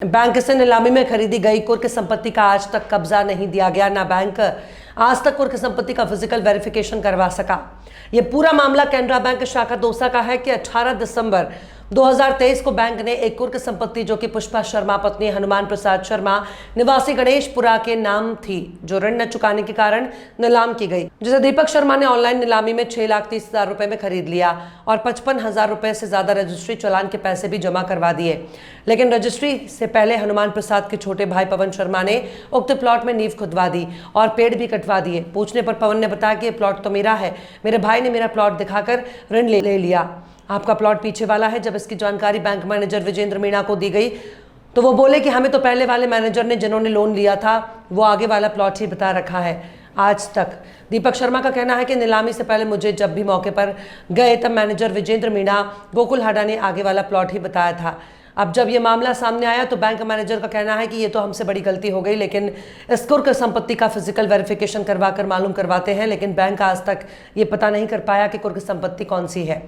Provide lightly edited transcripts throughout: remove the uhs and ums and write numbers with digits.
Bank से नीलामी में खरीदी गई कुर्क संपत्ति का आज तक कब्जा नहीं दिया गया। ना बैंक आज तक कुर्क संपत्ति का फिजिकल वेरिफिकेशन करवा सका। यह पूरा मामला कैनरा बैंक शाखा दौसा का है कि 18 दिसंबर 2023 को बैंक ने एक कुर्क संपत्ति जो कि पुष्पा शर्मा पत्नी हनुमान प्रसाद शर्मा निवासी गणेशपुरा के नाम थी, जो ऋण न चुकाने के कारण नीलाम की गई, जिसे दीपक शर्मा ने ऑनलाइन नीलामी में 6,30,000 रुपए में खरीद लिया और 55,000 रुपए से ज्यादा रजिस्ट्री चालान के पैसे भी जमा करवा दिए। लेकिन रजिस्ट्री से पहले हनुमान प्रसाद के छोटे भाई पवन शर्मा ने उक्त प्लॉट में नींव खुदवा दी और पेड़ भी कटवा दिए। पूछने पर पवन ने बताया कि प्लॉट तो मेरा है, मेरे भाई ने मेरा प्लॉट दिखाकर ऋण ले लिया, आपका प्लॉट पीछे वाला है। जब इसकी जानकारी बैंक मैनेजर विजेंद्र मीणा को दी गई तो वो बोले कि हमें तो पहले वाले मैनेजर ने जिन्होंने लोन लिया था वो आगे वाला प्लॉट ही बता रखा है। आज तक दीपक शर्मा का कहना है कि नीलामी से पहले मुझे जब भी मौके पर गए तब मैनेजर विजेंद्र मीणा गोकुल हाडा ने आगे वाला प्लॉट ही बताया था। अब जब ये मामला सामने आया तो बैंक मैनेजर का कहना है कि ये तो हमसे बड़ी गलती हो गई, लेकिन इस कुर्क संपत्ति का फिजिकल वेरिफिकेशन करवा कर मालूम करवाते हैं, लेकिन बैंक आज तक ये पता नहीं कर पाया कि कुर्क संपत्ति कौन सी है।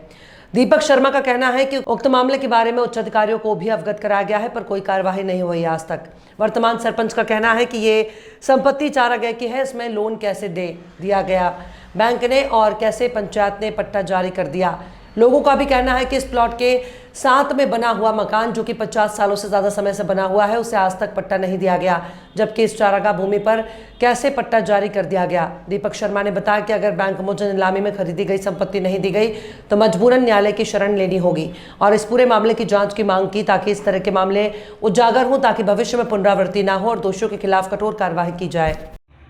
दीपक शर्मा का कहना है कि उक्त मामले के बारे में उच्च अधिकारियों को भी अवगत कराया गया है, पर कोई कार्यवाही नहीं हुई आज तक। वर्तमान सरपंच का कहना है कि ये संपत्ति चारागाह की है, इसमें लोन कैसे दे दिया गया बैंक ने और कैसे पंचायत ने पट्टा जारी कर दिया। लोगों का भी कहना है कि इस प्लॉट के साथ में बना हुआ मकान जो कि 50 सालों से ज़्यादा समय से बना हुआ है, उसे आज तक पट्टा नहीं दिया गया, जबकि इस चारागाह भूमि पर कैसे पट्टा जारी कर दिया गया। दीपक शर्मा ने बताया कि अगर बैंक मुझे नीलामी में खरीदी गई संपत्ति नहीं दी गई तो मजबूरन न्यायालय की शरण लेनी होगी और इस पूरे मामले की जाँच की मांग की, ताकि इस तरह के मामले उजागर हों, ताकि भविष्य में पुनरावृत्ति ना हो और दोषियों के खिलाफ कठोर कार्रवाई की जाए।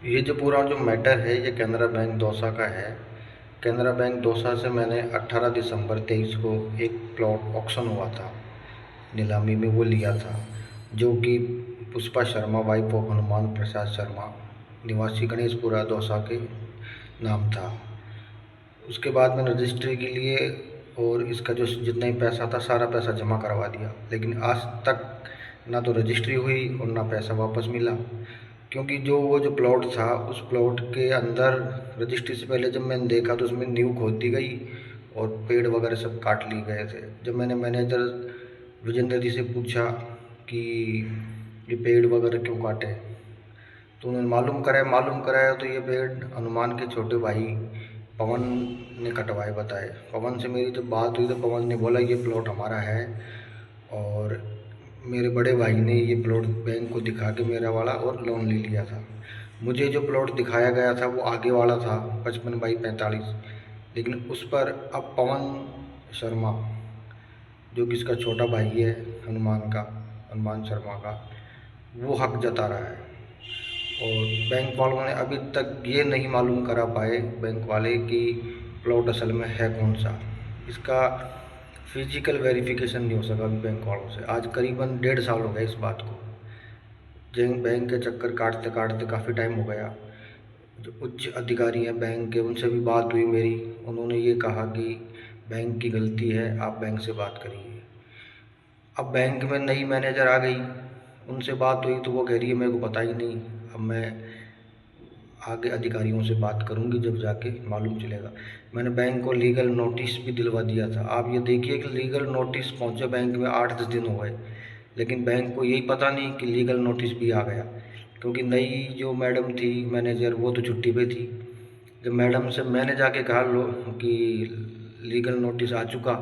ये जो पूरा जो मैटर है ये कैनरा बैंक दौसा का है। कैनरा बैंक दौसा से मैंने 18 दिसंबर 23 को एक प्लॉट ऑक्शन हुआ था, नीलामी में वो लिया था, जो कि पुष्पा शर्मा वाइफ ऑफ हनुमान प्रसाद शर्मा निवासी गणेशपुरा दौसा के नाम था। उसके बाद मैंने रजिस्ट्री के लिए और इसका जो जितना ही पैसा था सारा पैसा जमा करवा दिया, लेकिन आज तक ना तो रजिस्ट्री हुई और ना पैसा वापस मिला, क्योंकि वो जो प्लॉट था उस प्लॉट के अंदर रजिस्ट्री से पहले जब मैंने देखा तो उसमें नींव खोद दी गई और पेड़ वगैरह सब काट लिए गए थे। जब मैंने मैनेजर विजेंद्र जी से पूछा कि ये पेड़ वगैरह क्यों काटे, तो उन्होंने मालूम कराया तो ये पेड़ हनुमान के छोटे भाई पवन ने कटवाए बताए। पवन से मेरी जब बात हुई तो पवन ने बोला ये प्लॉट हमारा है और मेरे बड़े भाई ने ये प्लॉट बैंक को दिखा के मेरा वाला और लोन ले लिया था। मुझे जो प्लॉट दिखाया गया था वो आगे वाला था 55/45, लेकिन उस पर अब पवन शर्मा जो कि इसका छोटा भाई है हनुमान शर्मा का, वो हक जता रहा है और बैंक वालों ने अभी तक ये नहीं मालूम करा पाए बैंक वाले कि प्लॉट असल में है कौन सा। इसका फिजिकल वेरिफिकेशन नहीं हो सका अभी बैंक वालों से। आज करीबन 1.5 साल हो गए इस बात को, बैंक के चक्कर काटते काटते काफ़ी टाइम हो गया। जो उच्च अधिकारी हैं बैंक के उनसे भी बात हुई मेरी, उन्होंने ये कहा कि बैंक की गलती है, आप बैंक से बात करिए। अब बैंक में नई मैनेजर आ गई, उनसे बात हुई तो वो कह रही है मेरे को पता ही नहीं, अब मैं आगे अधिकारियों से बात करूंगी जब जाके मालूम चलेगा। मैंने बैंक को लीगल नोटिस भी दिलवा दिया था। आप ये देखिए कि लीगल नोटिस पहुंचे बैंक में 8-10 दिन हो गए, लेकिन बैंक को यही पता नहीं कि लीगल नोटिस भी आ गया, क्योंकि नई जो मैडम थी मैनेजर वो तो छुट्टी पे थी। जब मैडम से मैंने जाके कहा लो कि लीगल नोटिस आ चुका,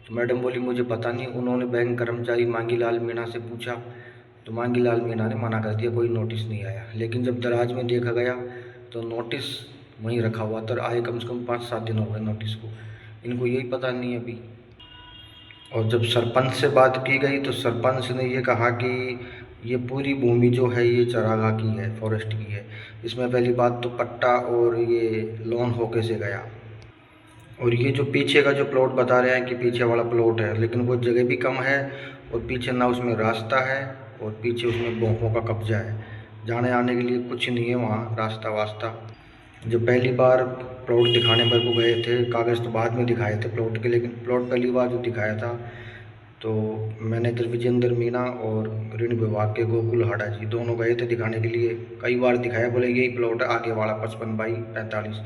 तो मैडम बोली मुझे पता नहीं। उन्होंने बैंक कर्मचारी मांगीलाल मीणा से पूछा तो मांगीलाल मीणा ने मना कर दिया, कोई नोटिस नहीं आया। लेकिन जब दराज में देखा गया तो नोटिस वहीं रखा हुआ था, आए कम से कम 5-7 दिन हो गए नोटिस को। इनको यही पता नहीं है अभी। और जब सरपंच से बात की गई तो सरपंच ने ये कहा कि ये पूरी भूमि जो है ये चरागाह की है, फॉरेस्ट की है, इसमें पहली बात तो पट्टा और ये लोन होके से गया। और ये जो पीछे का जो प्लॉट बता रहे हैं कि पीछे वाला प्लॉट है, लेकिन वो जगह भी कम है और पीछे ना उसमें रास्ता है और पीछे उसमें भोंकों का कब्जा है, जाने आने के लिए कुछ नहीं है वहाँ रास्ता वास्ता। जब पहली बार प्लॉट दिखाने मेरे को गए थे, कागज़ तो बाद में दिखाए थे प्लॉट के, लेकिन प्लॉट पहली बार जो दिखाया था तो मैनेजर विजेंद्र मीणा और ऋण विभाग के गोकुल हाडा जी दोनों गए थे दिखाने के लिए। कई बार दिखाया, बोले यही प्लॉट है आगे वाला 55/45,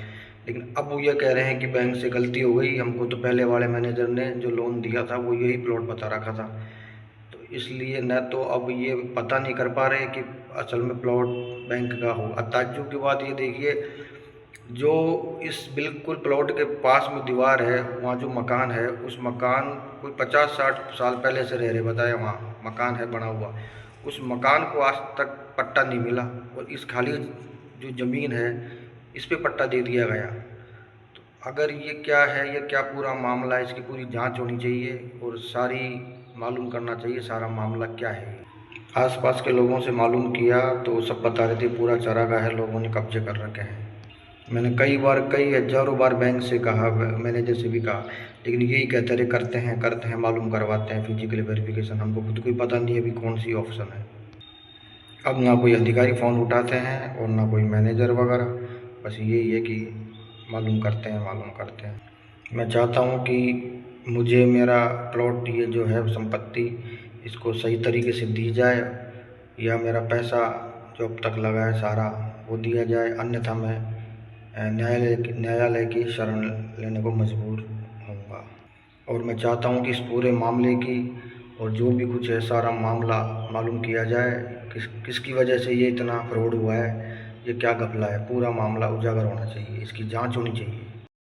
लेकिन अब वो ये कह रहे हैं कि बैंक से गलती हो गई, हमको तो पहले वाले मैनेजर ने जो लोन दिया था वो यही प्लॉट बता रखा था। तो इसलिए न तो अब ये पता नहीं कर पा रहे कि असल में प्लॉट बैंक का हो। ताज्जुब की बात ये देखिए, जो इस बिल्कुल प्लॉट के पास में दीवार है, वहाँ जो मकान है, उस मकान कोई 50-60 साल पहले से रह रहे, बताया वहाँ मकान है बना हुआ, उस मकान को आज तक पट्टा नहीं मिला, और इस खाली जो ज़मीन है इस पे पट्टा दे दिया गया। तो अगर ये क्या है, ये क्या पूरा मामला है, इसकी पूरी जांच होनी चाहिए और सारी मालूम करना चाहिए सारा मामला क्या है। आसपास के लोगों से मालूम किया तो सब बता रहे थे पूरा चारागाह है, लोगों ने कब्जे कर रखे हैं। मैंने कई हज़ारों बार बैंक से कहा, मैनेजर से भी कहा, लेकिन यही कहते रहे करते हैं, मालूम करवाते हैं फिजिकल वेरिफिकेशन। हमको खुद कोई पता नहीं है अभी कौन सी ऑप्शन है। अब ना कोई अधिकारी फ़ोन उठाते हैं और ना कोई मैनेजर वगैरह, बस यही है कि मालूम करते हैं। मैं चाहता हूँ कि मुझे मेरा प्लॉट ये जो है संपत्ति, इसको सही तरीके से दी जाए, या मेरा पैसा जो अब तक लगा है सारा वो दिया जाए, अन्यथा मैं न्यायालय की शरण लेने को मजबूर होऊंगा। और मैं चाहता हूँ कि इस पूरे मामले की और जो भी कुछ है सारा मामला मालूम किया जाए, किसकी वजह से ये इतना फ्रॉड हुआ है, ये क्या घपला है, पूरा मामला उजागर होना चाहिए, इसकी जांच होनी चाहिए।